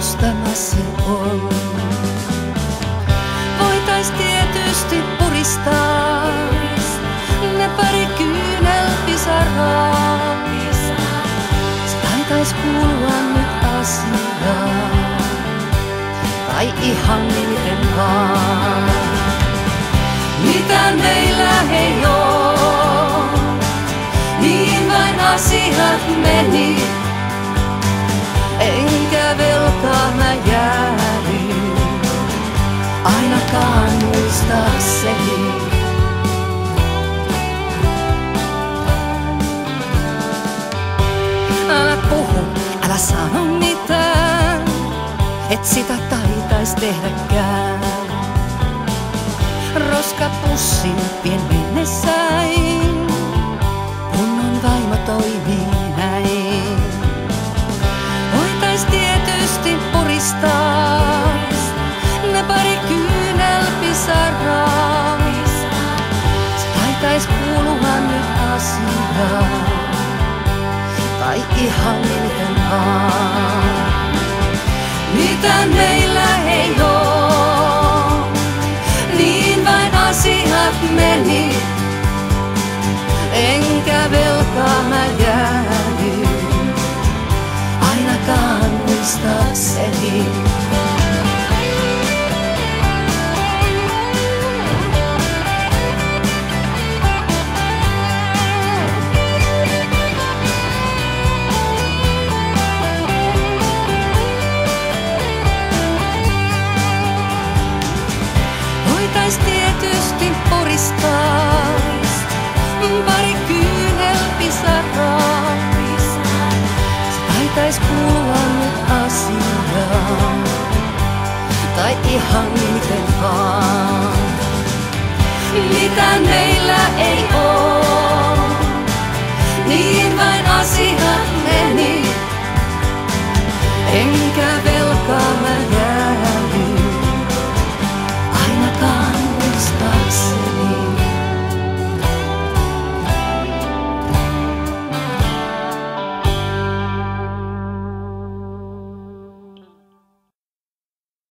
musta se on. Voitais tietysti puristaa ne pari kyynelpisaraa. Se taitais kuulua nyt asiaan, tai ihan miten vaan. Mitä meillä ei oo, niin vain asiat meni. Enkä velkaa mä jäädyn, ainakaan muistaakseni. Älä puhu, älä sano mitään, et sitä taitais tehdäkään. Roskapussin vien mennessäin, kunnon vaimo toimii näin. Voitais tietysti puristaa ne pari kyynelpisaraa. Se taitais kuulua nyt asiaan, tai ihan miten vaan. Mitä meillä ei oo, niin vain asiat meni. Enkä velkaa mä jäädyn, ainakaan muistaakseni. Voitais tietysti puristaa pari kyynelpisaraa. Se taitais kuulua nyt asiaan, tai ihan miten vaan. Mitä meillä ei oo, niin vain asiat meni. Enkä